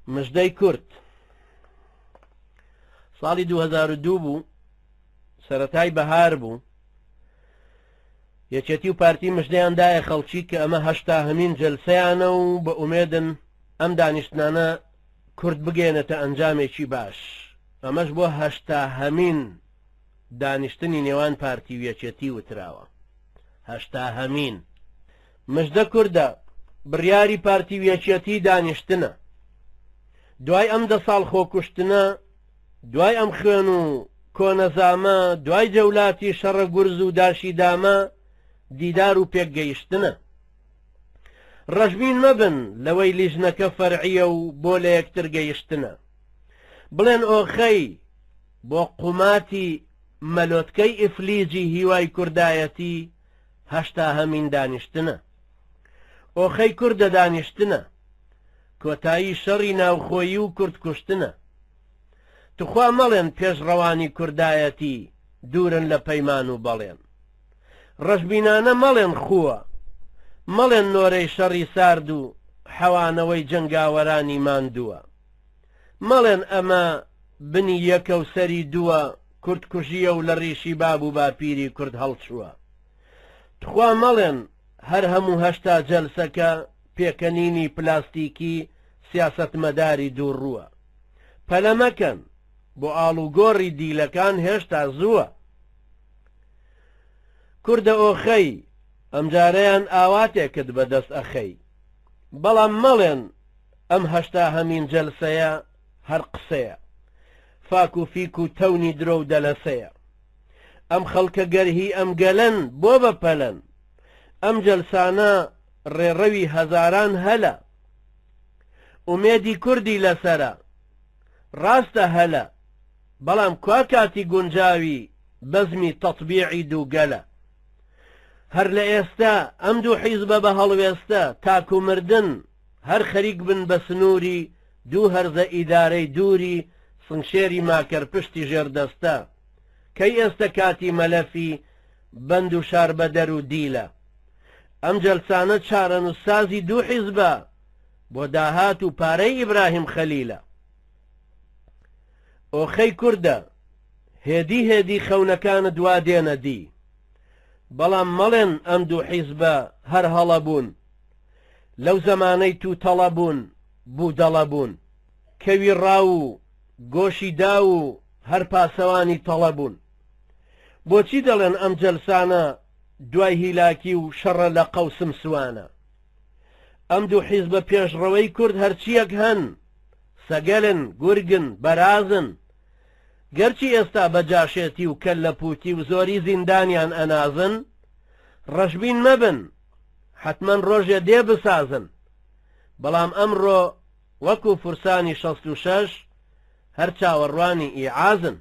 مژدەی کورد ساڵی 2002 بوو، سەرەتای بەهار بوو. یەکێتی و پارتی مژدەیاندایە خەڵکی کە ئەمە 80هەمین جەلسەیانە و بە ئومێدن ئەم دانیشتنانە کورد بگەێنێتە ئەنجامێکی باش. ئەمەش بۆ 80هەمین دانیشتنی نێوان پارتی و یەکێتی وتراوە. 80هەمین مژدە کووردە بڕیاری پارتی و یەکێتی دانیشتنە. دوای ئەم 10 ساڵ خۆکوشتنە، دوای ئەم خوێن و کۆنەزامە، دوای جەولاتی شەڕە گورز و داشی دامە، دیدار و پێکگەیشتنە. ڕەشبین مەبن لەوەی لیژنەکە فەرعیە و بۆ لە یەکتر گەیشتنە. بڵێن ئۆخەی بۆ قوماتی مەلۆتکەی ئیفلیجی هیوای کوردایەتی 80هەمین دانیشتنە. ئۆخەی کوردە دانیشتنە، کۆتایی شەڕی ناوخۆیی و کورد کوشتنە. توخوا مەڵێن پێشڕەوانی کوردایەتی دوورن لە پەیمان و بەڵێن. ڕەشبینانە مەڵێن خووە، مەڵێن نۆرەی شەڕی سارد و حەوانەوەی جەنگاوەرانی ماندووە. مەڵێن ئەمە بنی یەکە و سەری دووە، کورد کوژیە و لە ڕیشی باب و باپیری کورد هەڵچووە. تخوا مەڵێن هەر هەموو 80 جەلسەکە پێکەنینی پلاستیکی سیاسەتمەداری دووڕووە. پەلەمەکەن بۆ ئاڵوگۆڕی دیلەکان هێشتا زووە. کوردە ئۆخەی ئەمجارەیان ئاواتێکت بەدەست ئەخەی. بەڵام مەڵێن ئەم 80هەمین جەلسەیە هەر قسەیە، فاک و فیک و تەونی درۆ و دەلەسەیە. ئەم خەڵکە گەرهی ئەم گەلەن بۆ بەپەلەن. ئەم جەلسانە ڕێڕەوی هەزاران هەلە، ئومێدی کوردی لەسەرە، ڕاستە هەلە. بەڵام کوا کاتی گونجاوی بەزمی تەطبیعی دووگەلە. هەر لە ئێستا ئەم دوو حیزبە بە هەڵوێستە تاکو مردن هەر خەریک بن بە سنووری دوو هەرزە ئیدارەی دووری سنگشێری ماکەر پشتی ژێردەستە. کەی ئێستا کاتی مەلەفی بەند و شار بەدەر و دیلە. ئەم جەلسانە چارەنووسسازی دوو حیزبە بۆ داهات و پارەی ئیبراهیم خەلیلە. ئۆخەی کووردە هێدی هێدی خەونەکانت وا دێنە دی. بەڵام مەڵێن ئەم دوو حیزبە هەر هەڵە بوون، لەو زەمانەی تو تەڵە بوون بوو دەڵە بوون، کەوی ڕاو و گۆشی دا و هەر پاسەوانی تەڵە بوون. بۆچی دەڵێن ئەم جەلسانە دوای هیلاکی و شەڕە لە قەوسم سوانە؟ ئەم دوو حیزبە پێشڕەوەی کورد هەرچیەک هەن، سەگەلن، گورگن، بەرازن. گەرچی ئێستا بەجاشێتی و کەل لە پوتی و زۆری زیندانیان ئەنازن، ڕەشبین مەبن، حتمەن ڕۆژێ دێ بسازن. بەڵام ئەمڕۆ وەکو فورسانی 66 هەر چاوەڕوانی ئیعازن.